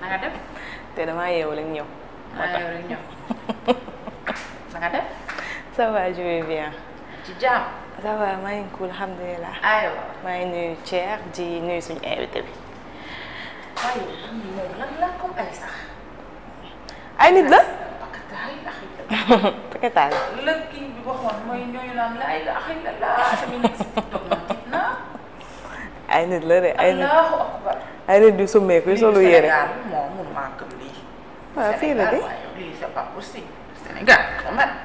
na nga def. te damaa yeewu rek ñëw. moo tax rek ñëw. na nga def. ça va je vais bien. ci jàmm. ça va maa ngi cool alhamdulilah. aywa. maa ngi nuyu Thierre di nuyu suñu invité bi. waaye lii moom lan la comme ay sax. ay nit la. paquetage. paquetage. la kii bi waxoon mooy ñooñu naan la ay la axi la laa tamit nekk si TikTok man tiit naa. ay nit la de ay nit Allahu akbar. ay nit yu summeeku yu solu yére. Sénégal moom mënuma gëm lii. waaw fii la de. Sénégal waaye lii c'est pas possible. Sénégal quand même.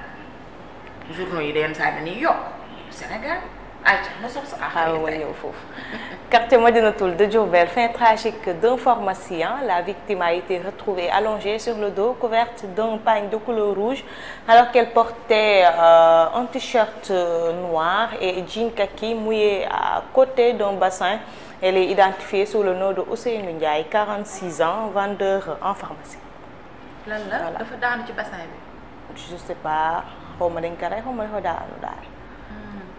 journaux yi den saa dañuy yokk. Sénégal ayca mosoo sa xaaral ma ñëw foofu. Quartier Madinatoul de Diourbel, fin tragique d'un pharmacien. La victime a été retrouvée allongée sur le dos, couverte d'un pagne de couleur rouge, alors qu'elle portait un t-shirt noir et jean kaki mouillé à côté d'un bassin. Elle est identifiée sous le nom de Ousseynou Ndiaye, 46 ans, vendeur en pharmacie. lan la dafa daanu ci bassin bi. Je sais pas xaw ma dañ ko rey xaw ma dafa daanu daal.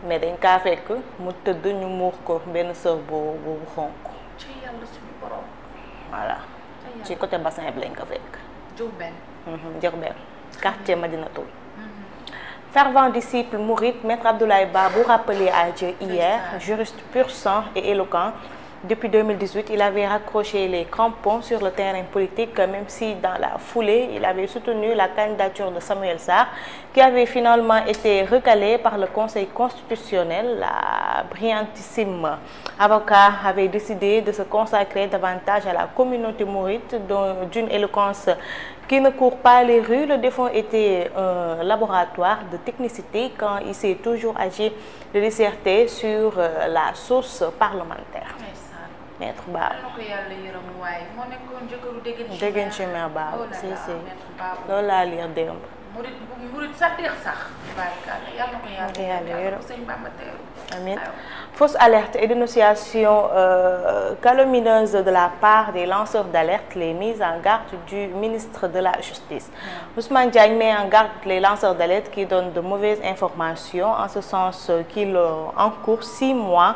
mais dañ kaa fekk mu tëdd ñu muur ko benn sër bu xonk. ci yàlla suñu borom. voilà ci côté bassin bi lañ ko fekk. Diourbel. Diourbel quartier Madinatoul. Fervent disciple mouride, Maître Abdoulaye Babou, rappelé à Dieu hier, juriste pur sang et éloquent. Depuis 2018, il avait raccroché les crampons sur le terrain politique, même si dans la foulée, il avait soutenu la candidature de Samuel Sarr, qui avait finalement été recalée par le Conseil constitutionnel. La brillantissime avocat avait décidé de se consacrer davantage à la communauté mouride, d'une éloquence qui ne court pas les rues. Le défunt était un laboratoire de technicité quand il s'est toujours agi de disserter sur la source parlementaire. Maître Ba. Dégg ci Maître Ba si loolu laa lire démb. murid sax yàlla ko yàlla yërëm sëñ Bamba teeru. Amiin. Fausse alerte et dénonciation calomnieuse de la part des lanceurs d'alerte, les mises en garde du ministre de la Justice. Ousmane Diagne met en garde les lanceurs d'alerte qui donnent de mauvaises informations, en ce sens qu'il encourt 6 mois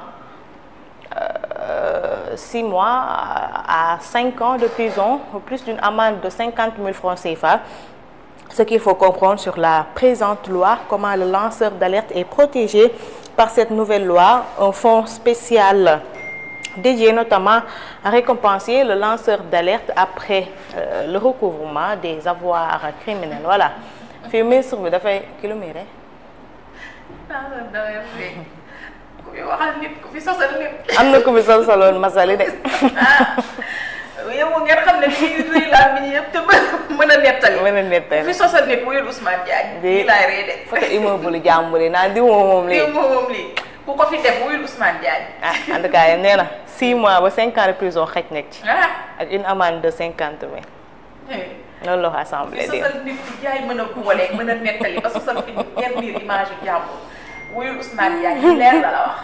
à 5 ans de prison, plus d'une amende de 50 000 francs CFA. Ce qu'il faut comprendre sur la présente loi, comment le lanceur d'alerte est protégé par cette nouvelle loi, un fonds spécial dédié notamment à récompenser le lanceur d'alerte après le recouvrement des avoirs criminels. Voilà. Fi ministre bi dafay kilomètre. am na ku fi sosaloon masali de. yow ngeen xam ne lii laa mi yëpp te mën a nettali. mën a nettali fi sosal nit mu yël Ousmane Diagne. lii laay ree de. photo immeuble jàmbur yi naan di moom lii. di moom lii ku ko fi def mu yël Ousmane Diagne. ah en tout cas nee na 6 mois ba 5 ans de prison xëj nekk ci. ak une amende de 50 000. loolu la ko assemblée fi sosal nit ki jaay mën a dugalee mën a nettali ba sosal fi yenn biir image yu jàmbur mu yël Ousmane Diagne leer la wax.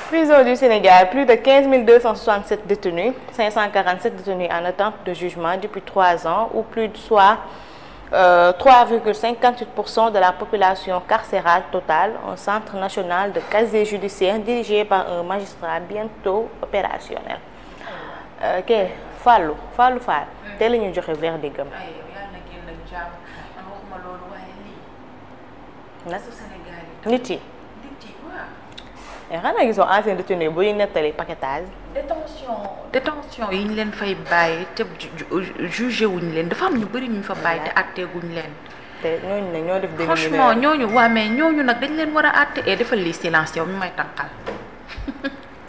Prison du Sénégal, plus de 15 267 détenus, 547 détenus en attente de jugement depuis 3 ans, ou plus de soit 3,58% de la population carcérale totale, un centre national de casier judiciaire dirigé par un magistrat bientôt opérationnel. Ok, Fallou Fall. Teel la ñu joxe verdict am. nit yi. mais xanaa gisoo ancien détenu bu ñu nettali paquetage. détention yi ñu leen fay bàyyi te jugé wuñ leen dafa am ñu bëri ñu fa bàyyi te àttee guñ leen. te ñooñu ne ñoo def dégg franchement ñooñu waa mais ñooñu nag dañ leen war a àtte et defal lii silence yow mi may tànqal.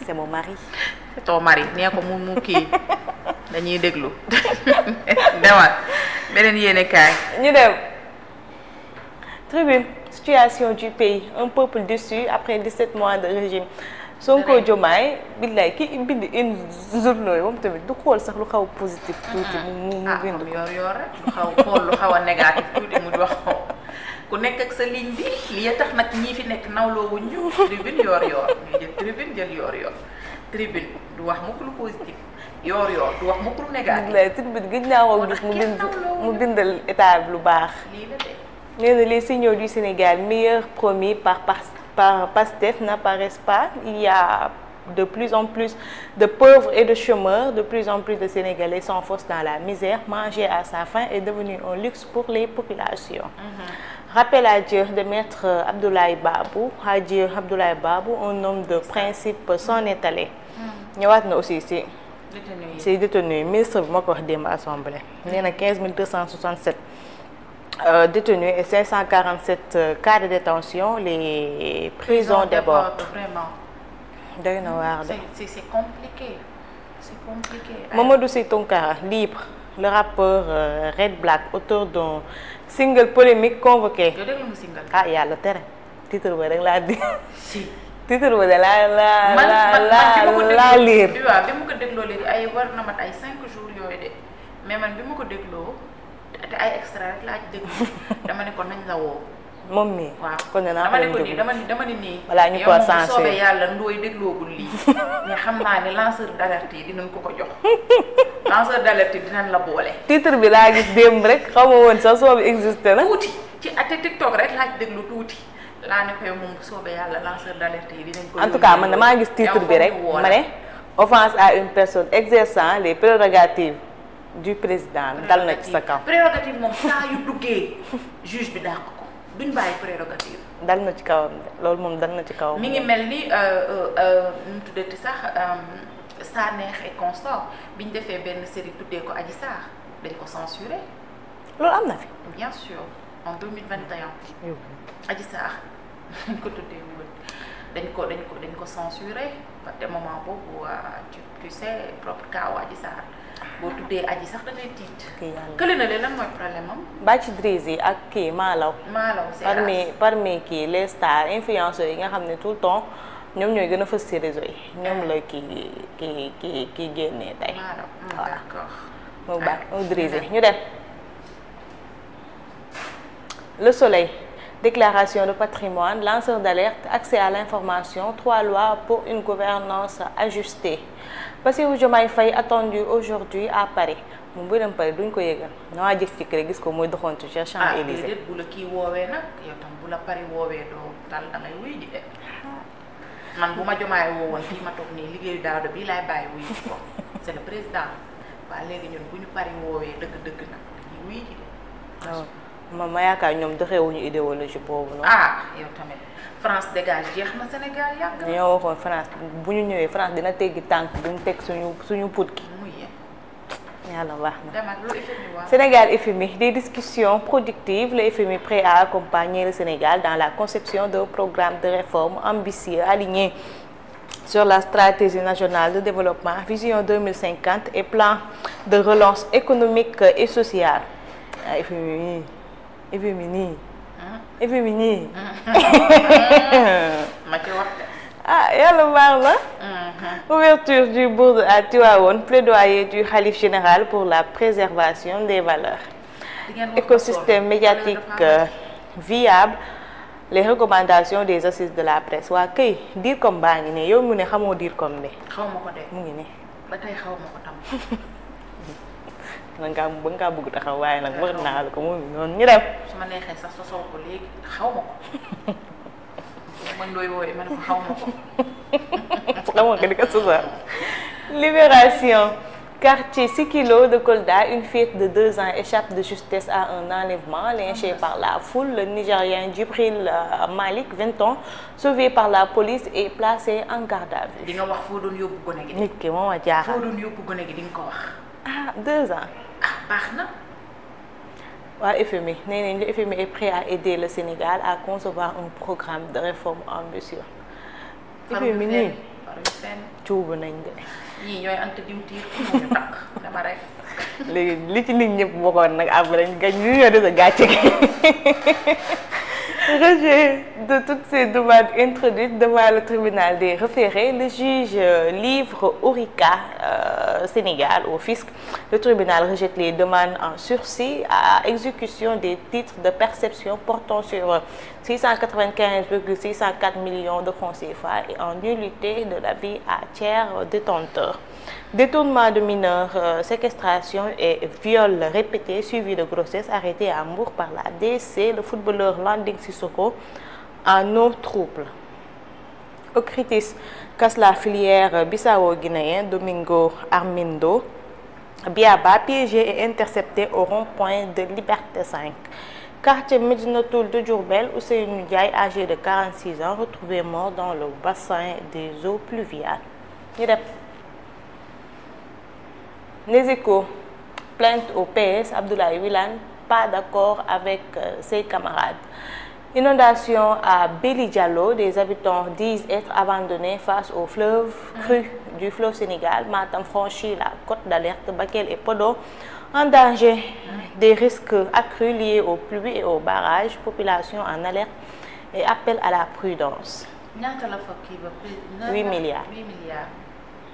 c'est mon mari. c'est ton mari nee ko mu kii dañuy déglu demal beneen yéene kaay. ñu dem tribune. Situation du pays, un peuple déçu après 17 mois de régime. Sonko Diomaye billaay ki bind une journaux yi moom tamit du xool sax lu xaw positif tuuti mu bind yor rek lu xaw xool lu xaw a négatif tuuti mu wax ku nekk ak sa ligne bi li tax nag ñii fi nekk nawloo wuñ ñu tribune yor ñu jël tribune jël yor tribune du wax mukk lu positif yor du wax mukk lu négatif. billaay tribune gëj naa ko gis mu bindal état bi lu baax. Nee na les signaux du Sénégal, meilleurs promis par Pastef, n'apparaissent pas. Il y a de plus en plus de pauvres et de chômeurs, de plus en plus de Sénégalais s'enfoncent dans la misère. Manger à sa faim est devenu un luxe pour les populations. Rappel à Dieu de Maître Abdoulaye Babou. Hadji Abdoulaye Babou, un homme de principe s'en est allé. ñëwaat na aussi si détenu ministre bi moo ko wax démb assemblée. nee na 15 267 détenus et 547 cas de détention. Les prisons débordent. Vraiment. doy na waar de. C'est compliqué. C'est compliqué. Mamadou Sy Tounkara, libre. Le rappeur Red Black, auteur d'un single polémique convoqué. yow déglu nga single. ah yàlla tere. titre ba rek laa di. si. titre ba de laa liir. bi ma ko dégloo léegi ay war na mat ay 5 jours yooyu de mais man bi ma ko dégloo te ay extra rek laa ci déglu dama ne ko nañ la woo. moom mii. waaw kon ne naa dama ko ne ko leen nii déglu. dama ni nii. Voilà, ñu ko yow moom bu censuré. soobee yàlla ndooy dégloogul lii mais xam naa ne lanceur d'alerte yi dinañ ko jox lanceur d'alerte yi dinañ la boole. titre bi laa gis démb rek xaw ma woon sax soo bi existé na. tuuti ci ate TikTok rek laa ci déglu tuuti laa ne ko yow moom bu soobee yàlla lanceur d'alerte yi dinañ ko. En tout cas man damaa gis titre bi rek ma ne offense à une personne exerçant les prérogatives du président dal na ci sa kaw. prérogative moom saa yu duggee juge bi dàq ko duñ bàyyi prérogative. dal na ci kawam de loolu moom dal na ci kawam. mi ngi mel ni nu mu tuddati sax Sanekh et consort bi ñu defee benn série tuddee ko Adji Sarr dañ ko censuré. loolu am na fi. bien sûr en 2021. Adji Sarr dañ ko tuddee woon dañ ko censuré parce que moment boobu tu sais propre cas Adji Sarr boo tuddee Adji sax da ngay tiit. kële na leen lan mooy problème am. Bathie Drizzy ak kii Malaw. c'est parmi kii les stars influenceurs yi nga xam ne tout le temps ñoom ñooy gën a fës ci réseau yi ñoom la kii génnee tey. Malaw d'accord. mu Drizzy ñu dem. Le Soleil. Déclaration de patrimoine, lanceur d'alerte, accès à l'information, 3 lois pour une gouvernance ajustée. Bassirou Diomaye Faye attendu aujourd'hui à Paris. moom buy dem Paris duñ ko yëgal ñoo jékki-jékki rek gis ko muy doxantu ca Champs-Élysées. déedéet bu la kii woowee nag yow tam bu la Paris woowee doo dal da ngay wuy ji de man bu ma Diomaye woowoon fii ma toog nii liggéeyu Daouda bii laay bàyyi wuy ji ko c'est le président waaye léegi ñun bu ñu Paris woowee dëgg-dëgg nag dañuy wuy ji de. ma yaakaar ñoom doxewuñu idéologie boobu noonu. yow tamit France dégage jeex na Sénégal yàgg na. ñoo waxoon France bu ñu ñëwee France dina teggi tànk duñ teg suñu put gi. muy yéen. yàlla baax na. demal lu FMI wax. Sénégal FMI, des discussions productives. Le FMI prêt à accompagner le Sénégal dans la conception d'un programme de réforme ambitieux aligné sur la stratégie nationale de développement, vision 2050 et plan de relance économique et sociale. FMI. ma ci wax de. yàlla baax na. Ouverture du bourse à Tivaouane, plaidoyer du khalife général pour la préservation des valeurs. Écosystème médiatique viable, les recommandations des assises de la presse. waa kay diir comme baa ngi ne yow mu ne xamoo diir comme ne. xaw ma ko de. mu ngi ne. ba tey xaw ma ko tam. ba nga bëgg taxaw waaye nag war naa la ko mu ngi noonu ñu dem. su ma neexee sax sosoo ko léegi xaw ma ko. man doy wooye ma ne ko xaw ma ko. xamoo ko di ko sosal. Libération. Quartier 6 kilos de Kolda, une fillette de 2 ans échappe de justesse à un enlèvement, lynché par la foule. Le Nigérien Djibril Malik, 20 ans, sauvé par la police et placé en garde à vue. di nga wax foo doon yóbbu gone gi. nit ki moom a jaaxal. foo doon yóbbu gone gi di nga ko wax. 2 ans. baax na. waa FMI nee nañ le FMI est prêt à aider le Sénégal à concevoir un programme de réforme ambitieux. FMI nii cuubu nañ de. ñii ñooy ant diwtiir fu ñu takk dama rek. léegi li ci nit ñëpp bokkoon nag après gañ ñu ñoo des a gàcce gi. Rejet de toutes ces demandes introduites devant le tribunal des référés, le juge livre Ourika Sénégal au fisc. Le tribunal rejette les demandes en sursis à exécution des titres de perception portant sur 695,604 millions de francs CFA et en nullité de l'avis à tiers détenteur. Détournement de mineurs, séquestration et viol répété suivi de grossesse arrêté à Mbour par la DC, le footballeur Landing Sissoko en eau trouble. Ocritis casse la filière bissau-guinéen Domingo Armindo Biaba, piégé et intercepté au rond-point de Liberté 5. Quartier Médinatoul de Diourbel, Ousseynou Ndiaye, âgé de 46 ans, retrouvé mort dans le bassin des eaux pluviales. Les Échos, plainte au PS, Abdoulaye Wilane, pas d'accord avec ses camarades. Inondation à Beli Diallo, des habitants disent être abandonnés face au fleuve cru du fleuve Sénégal. Matam franchit la côte d'alerte, Bakel et Podor en danger des risques accrus liés aux pluies et aux barrages. Population en alerte et appel à la prudence. 8 milliards. 8 milliards.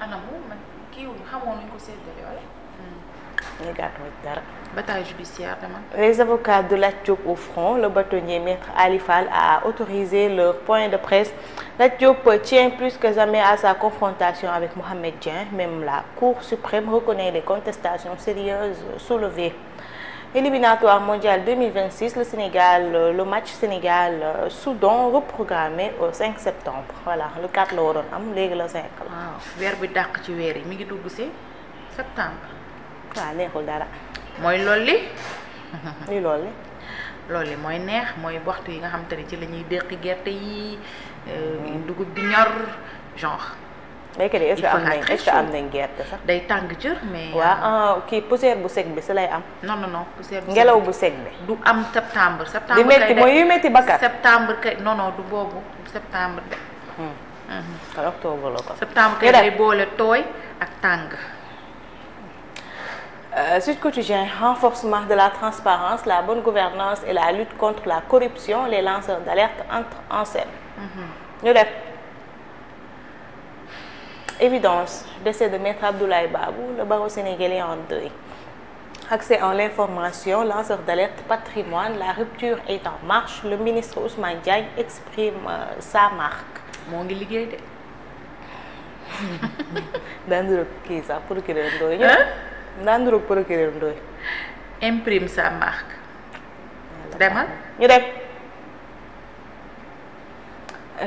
Anamu man kii xamoon nañu ko séddale wala. Bataille judiciaire demain. Les avocats de Lat Diop au front, le bâtonnier Maître Ali Fall a autorisé leur point de presse. Lat Diop tient plus que jamais à sa confrontation avec Mohamed Dieng. Même la Cour suprême reconnaît les contestations sérieuses soulevées. Éliminatoire mondial 2026, le match Sénégal-Soudan reprogrammé au 5 septembre. Voilà, le 4 la waroon am léegi le 5 la. waaw weer bi dàq ci weer yi mi ngi dugg ci septembre. waaw neexul dara. mooy loolu li. lii loolu li. loolu li mooy neex mooy waxtu yi nga xam te ne ci la ñuy déqi gerte yi dugub bi ñor genre. béykat yi est-ce que am nañ gerte sax. day tàng jër mais. waaw kii poussière bu sec bi si lay am. non poussière bu sec ngelaw bu sec bi. du am septembre. di métti mooy yu métti bakkat. septembre kay non du boobu septembre de. octobre la ko. septembre kay day boole tooy ak tàng. Sud Quotidien, renforcement de la transparence, la bonne gouvernance et la lutte contre la corruption, les lanceurs d'alerte entrent en scène. Ñu def évidence, décès de Maître Abdoulaye Babou, le barreau sénégalais en deuil. Accès à l'information, lanceur d'alerte, patrimoine, la rupture est en marche. Le ministre Ousmane Diagne exprime sa marque. moo ngi liggéey de. Dans kii sax procureur Ndoye. Ndanduroog procureur Ndoye. Imprime sa marque. demal ñu dem.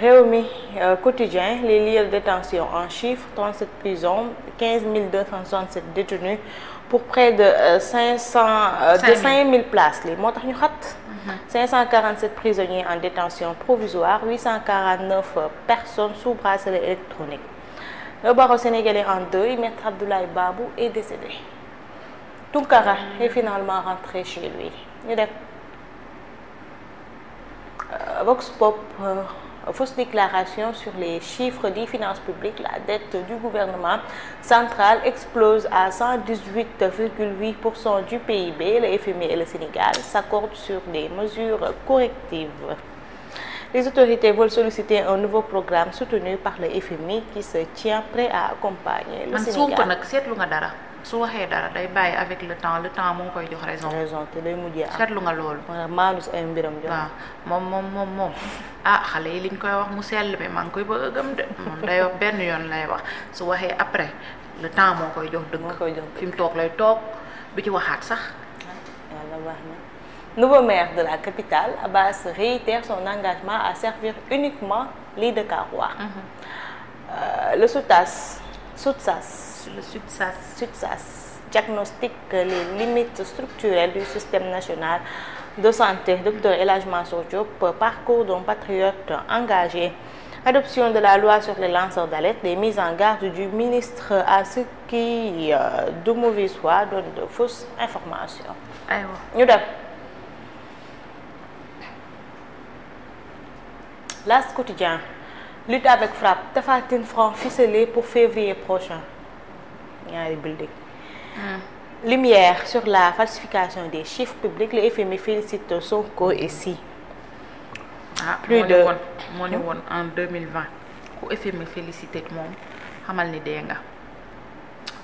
Rewmi quotidien, les lieux de détention en chiffres, 37 prisons, 15 267 détenus pour près de 5000 places. Les moo tax ñu xat. 547 prisonniers en détention provisoire, 849 personnes sous bracelet électronique. Le barreau sénégalais en deuil, Maître Abdoulaye Babou est décédé. Tounkara est finalement rentré chez lui. Ñu def Vox Pop, fausse déclaration sur les chiffres des finances publiques. La dette du gouvernement central explose à 118,8% du PIB. Le FMI et le Sénégal s'accordent sur des mesures correctives. Les autorités veulent solliciter un nouveau programme soutenu par le FMI qui se tient prêt à accompagner le Sénégal. man Sonko nag seetlu nga dara su waxee dara day bàyyi avec le temps moo koy jox raison. raison te day mujjee am seetlu nga loolu. maanu si ay mbiram jox. waaw moom ah xale yi liñ koy wax mu sell bi maa ngi koy bëgg a gëm de moom day wax benn yoon lay wax su waxee après le temps moo koy jox dëgg. fi mu toog lay toog du ci waxaat sax. yàlla baax na. Nouveau maire de la capitale, Abbas réitère son engagement à servir uniquement les Dakarois. Le SUTSAS diagnostique les limites structurelles du système national de santé. Dr El Hadj Mansour Diop, parcours d'un patriote engagé. Adoption de la loi sur les lanceurs d'alerte, les mises en garde du ministre à ceux qui, de mauvaise foi, donnent de fausses informations. Ñu dem. L'As quotidien, lutte avec frappe, Tapha Tine franc ficelé pour février prochain. ñaari building. Lumière sur la falsification des chiffres publics, le FMI félicite Sonko et Sy. Plus de moo ni woon en 2020 ku FMI félicité moom xamal ni dee nga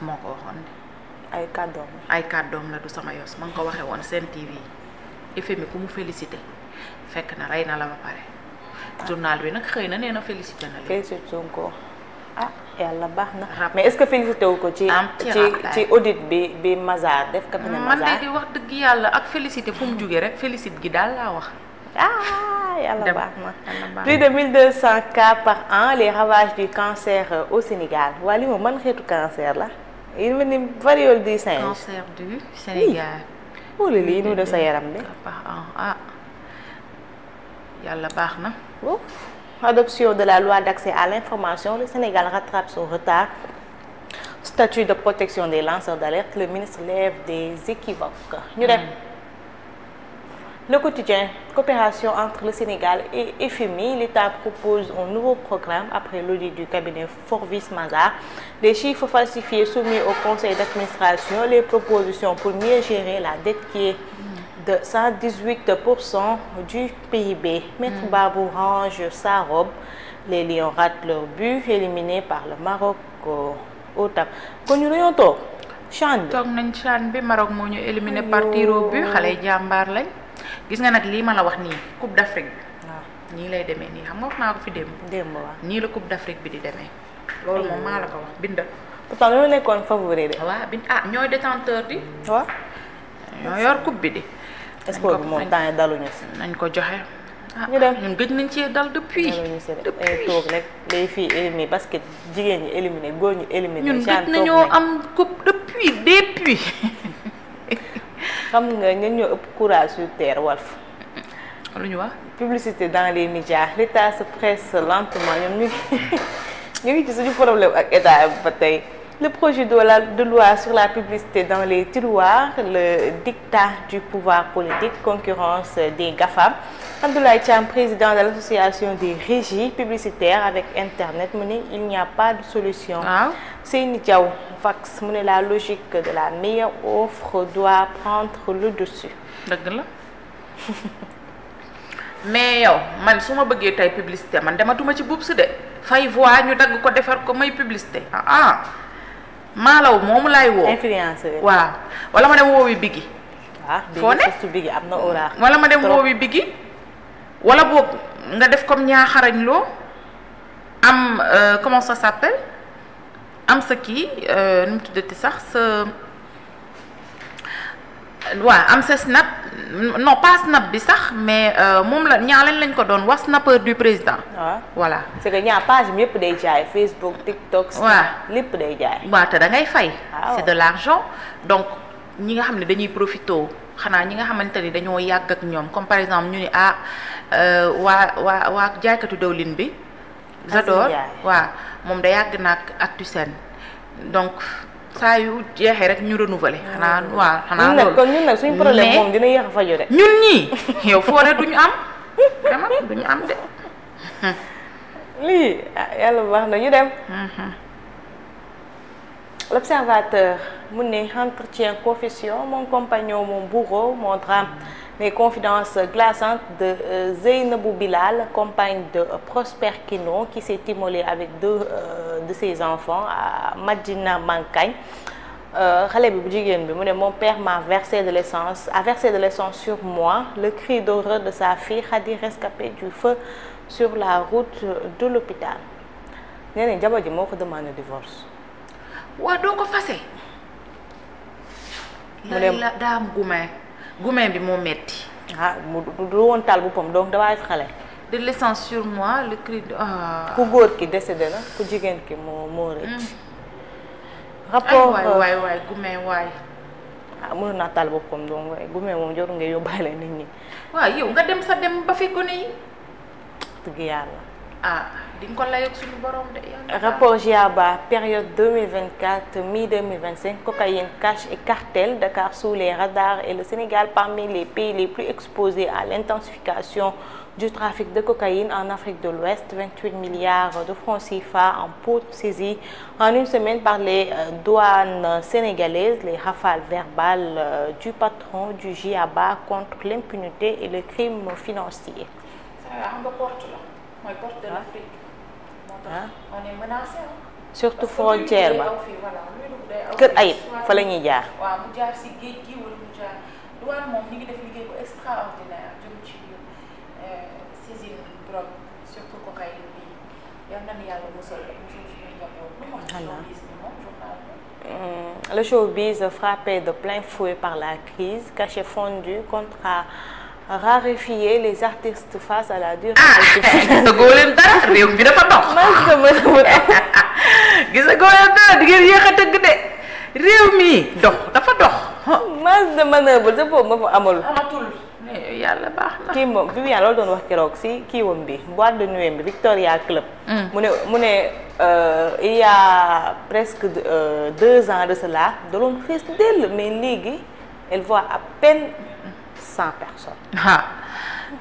moo ko waxoon ay kàddoom la du sama yos ma nga ko waxee woon Sen TV FMI ku mu félicité fekk na rey na la ba pare. journal bi nag xëy na nee na félicité na la. félicité Sonko yàlla baax na. mais est-ce que félicité wu ko ci audit bi Mazars def cabinet Mazars. man léegi wax dëgg yàlla ak félicité fu mu jógee rek félicité gi daal laa wax. yàlla dem baax na. yàlla baax Plus de 1200 cas par an les ravages du cancer au Sénégal waa li moom man xeetu cancer la il mel ni variole du singe. cancer du Sénégal. wala lii nu def sa yaram bi. par an ah yàlla baax na. Ouf. Adoption de la loi d'accès à l'information, le Sénégal rattrape son retard. Statut de protection des lanceurs d'alerte, le ministre lève des équivoques. Ñu dem. Le quotidien, coopération entre le Sénégal et FMI, l'État propose un nouveau programme après l'audit du cabinet Forvis Mazars. Les chiffres falsifiés soumis au conseil d'administration, les propositions pour mieux gérer la dette qui est de 118% du PIB. Maître Babou range sa robe. Les Lions ratent leur but, éliminés par le Maroc au tap. Kon ñu dañoo toog CHAN bi. toog nañ CHAN bi Maroc moo ñu éliminé par tir au but xale yi jàmbaar lañ. gis nga nag lii ma la wax nii Coupe d'Afrique bi. waaw nii lay demee nii xam nga wax naa ko fi démb. démb waaw nii la Coupe d'Afrique bi di demee. loolu moom maa la ko wax bind. pourtant ñoo nekkoon favori de. waaw bind ñooy détenteur di. waaw. ñoo yor coupe bi di. sport bi moom temps yi daluñu si. nañ ko joxe. ñu dem ñun gëj nañ cee dal depuis. daluñu si de toog rek les filles éliminées basket jigéen ñi éliminé góor ñi éliminé. ñun gëj nañoo am coupe depuis. xam nga ñun ñoo ëpp courage sur terre Walf. lu ñu wax. publicité dans les médias l'État se presse lentement ñoom ñu ngi ci suñu problème ak état ba tey. Le projet de loi sur la publicité dans les tiroirs, le diktat du pouvoir politique, concurrence des GAFAM. Abdoulaye Thiam, président de l'association des régies publicitaires avec Internet, mu ne il n'y a pas de solution. waaw Seyni Diaw Fax mu ne la logique de la meilleure offre doit prendre le dessus. dëgg la mais yow man su ma bëggee tey publicité man dematuma ci buub si de fay voix ñu dagg ko defar ko may publicité maalaw moomu laay woo. influenceur. waaw wala ma dem woowi bigi. foo ne bigi am na aura. wala ma dem woowi bigi wala boog nga def comme ñaaxarañ loo am comment ça s'appelle am sa kii nu mu tuddati sax sa waaw am sa snap non pas snap bi sax mais moom la ñaareel lañ ko doon wax snapper du président. waaw voilà. c'est que ñaar page bi yëpp day jaay Facebook TikTok. Snap lépp day jaay. waaw te da ngay fay. waaw c'est de l'argent donc ñi nga xam ne dañuy profité xanaa ñi nga xamante ni dañoo yàgg ak ñoom comme par exemple ñu ni waa jaaykatu dawlin bi. Zador waaw moom da yàgg na ak Actu-Sen donc. saa yu jeexee rek ñu renouveler. xanaa waaw xanaa loolu kon ñun nag suñu problème moom dina yéex a faju de. ñun ñii yow foo ne duñu am vraiment duñu am de. lii yàlla baax na ñu dem. L'Observateur mu ne entretien confession mon compagnon mon bourreau mon drame. Les confidences glaçantes de Zeynabou Bilal, compagne de Prosper Kino, qui s'est immolée avec deux de ses enfants à Madina Mankagne. Xale bi bu jigéen bi mu ne mon père a versé de l'essence sur moi. Le cri d'horreur de sa fille Khady rescapée du feu sur la route de l'hôpital. Nee nañ jabar ji moo ko demandé divorce. waa doo ko fase. mu dem la daam gumain bi moo metti. mu du woon taal boppam donc dafay xale. de l'essence sur moi le cri de. ku góor ki décédé na ku jigéen ki moo rëcc. rapport waay gumain waay. mënoon naa taal boppam donc waaye gumain moom jotu nga yóbbaale nit ñi. waaw yow nga dem sa dem ba fi gone yi. dëgg yàlla. di nga ko layoog suñu borom de. Rapport GIABA période 2024 mi-2025 cocaïne cash et cartel Dakar sous les radars et le Sénégal parmi les pays les plus exposés à l'intensification du trafic de cocaïne en Afrique de l'Ouest. 28 milliards de francs CFA en poudre saisis en une semaine par les douanes sénégalaises. Les rafales verbales du patron du GIABA contre l'impunité et le crime financier. xam nga porte la mooy porte de l'Afrique. on est menacé. surtout frontière ba Kër Ayib fa la ñuy jaar. waaw mu jaar ci géej gi wala mu jaar douane moom ñu ngi def liggéey bu extraordinaire jëm ci saisine drogue surtout cocaïne bi yal na ni yàlla musal suñu njaboot. Le showbiz frappé de plein fouet par la crise, cachet fondu, contrat raréfier les artistes face à la dure gis góor leen dara réew mi dafa dox. mas de manœuvre gis góor leen dara di ngeen yéex a tëgg de réew mi dox dafa dox. mas de manœuvre sa boobu ma fa amul. amatul yàlla baax na. kii moom Viviane loolu doon wax keroog si kii wam bi boîte de nuit bi Victoria Club. mu ne il y a presque 2 ans de cela da doon fees dell mais léegi elle voit à peine 100 personnes.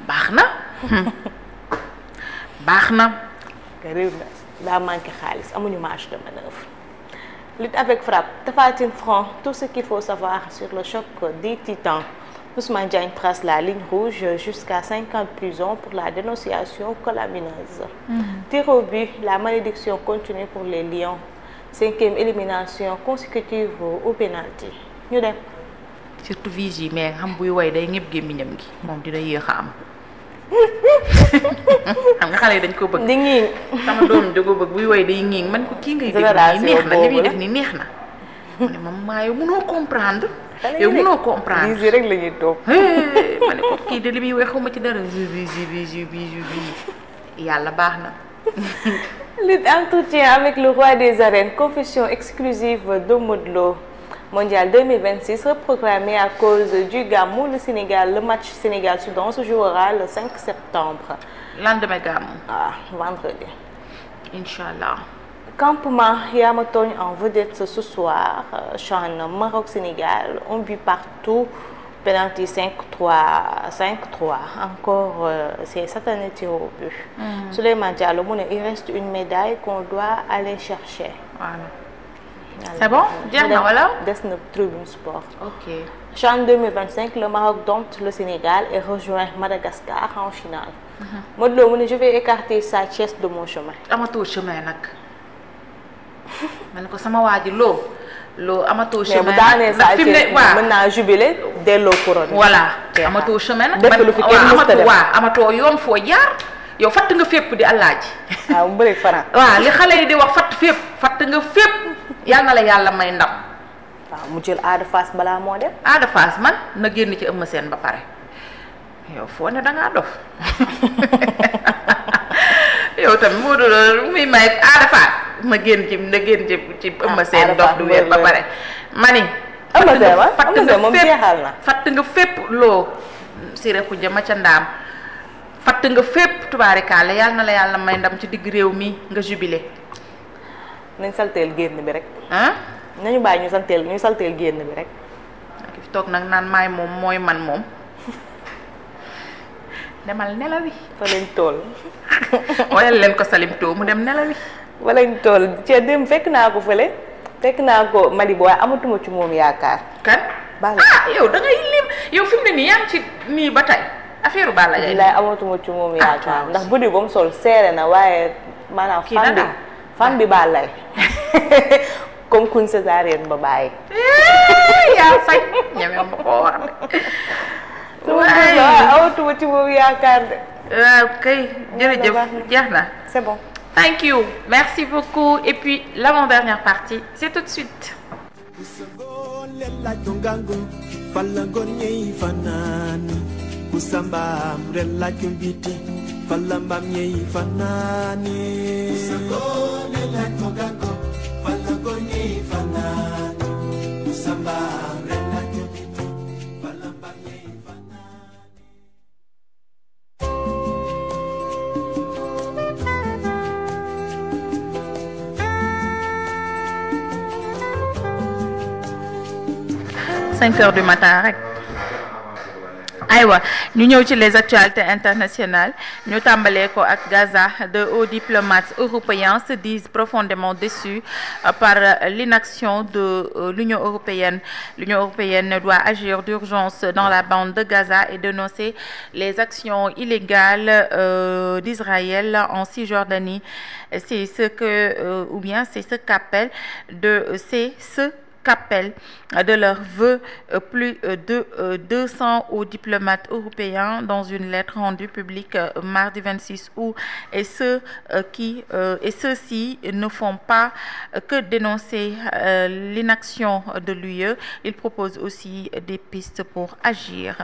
baax na. baax na. réew mi daa manqué xaalis amuñu marge de manœuvre. Lutte avec frappe, Tapha Tine franc tout ce qu'il faut savoir sur le choc des titans. Ousmane Diagne trace la ligne rouge jusqu'à 5 ans de prison pour la dénonciation calomnieuse. Tir au but, la malédiction continue pour les Lions. 5e élimination consécutive au pénalty. ñu dem. surtout Vigie mais xam buy woy day ñëpp gémmiñam gi moom dina yéex a am. xam nga xale yi dañ ko bëgg. di ngiñ sama doom jógo bëgg buy woy day ngiñ man ko kii ngay dégg nii neex na li muy def nii neex na. mu ne moom maa yow mënoo comprendre. yow mënoo comprendre lii rek la ñuy toog. ma ne ko kii de li muy wax xawma ci dara Vigie yàlla baax na. Lutte entretien avec le roi des arènes, confession exclusive de Modou Lo. Mondial 2026 reprogrammé à cause du Gamou. Le match Sénégal-Soudan se jouera le 5 septembre. Lendemain Gamou. Vendredi. Inch'Allah. Campement Yamatogne en vedette ce soir. Chan Maroc-Sénégal, un but partout. Penalty 5-3. Encore, c'est satané tir au but. Souleymane Diallo, il reste une médaille qu'on doit aller chercher. Voilà. C'est bon? Voilà. Des na Tribune Sport. Ok. Chan 2025, le Maroc dompte le Sénégal et rejoint Madagascar en finale. Modou Lo, je vais écarter sa Thiès de mon chemin. Amato chemin nak. Man ko sama waji lo amato chemin. Mais bu daanee sa Thiès mën naa jubilé delloo couronne. Voilà. Amato chemin nak. Def lu fi kenn mësta def. Amato yoon foo jaar. yow fatt nga fépp di Alaaji. waaw mu bëri faran. waaw li xale yi di wax fatt nga fépp. yal na la yàlla may ndam. waaw mu jël Ada Fass balaa moo dem. Ada Fass man na génn ci Eumeu Sène ba pare yow foo ne da ngaa dof yow tamit moo doon muy may Ada Fass na génn ci Eumeu Sène dof du wér ba pare. mani Eumeu Sène moom jeexal na. fatt nga fépp loo Siré Khoudia ma ca ndaam fatt nga fépp tubaarikaale yal na la yàlla may ndam ci digg réew mi nga jubilé. nañ salteel génn bi rek. nañu bàyyi ñu salteel génn bi rek. ki fi toog nag naan maay moom mooy man moom demal nelawi. fa lañ tool. wayal leen ko Salim To mu dem nelawi. fa lañ tool ci dem fekk naa ko fële fekk naa ko Mali waaye amatuma ci moom yaakaar. kan yow da ngay lim yow fi mu ne nii yaa ngi ci nii ba tey affaire Balla Gaye. bilaay amatuma ci moom yaakaar ndax buddi ba mu sol seere na waaye maanaam fan bi Balla lay comme kuñ césarienne ba bàyyi. yaa sañ ñeme ma ko war waaye awatuma ci moom yaakaar de. waaw kay jërëjëf jeex na. C'est bon. Thank you. Merci beaucoup. Et puis l'avant-dernière partie, c'est tout de suite. Cinq heures du matin rek aywa ñu ñëw ci les actualités internationales ñu tàmbalee ko ak Gaza. De hauts diplomates européens se disent profondément déçus par l'inaction de l'Union européenne. L'Union européenne doit agir d'urgence dans la bande de Gaza et dénoncer les actions illégales d'Israël en Cisjordanie. C'est ce que ou bien c'est ce qu'appelle qu'appellent de leurs vœux plus de 200 hauts diplomates européens dans une lettre rendue publique mardi 26 août. Et ceux-ci ne font pas que dénoncer l'inaction de l'UE. Ils proposent aussi des pistes pour agir.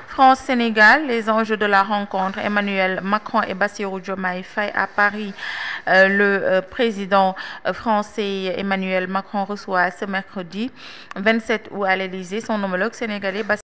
France-Sénégal, les enjeux de la rencontre. Emmanuel Macron et Bassirou Diomaye Faye à Paris. Le président français Emmanuel Macron reçoit ce mercredi 27 août à l'Élysée son homologue sénégalais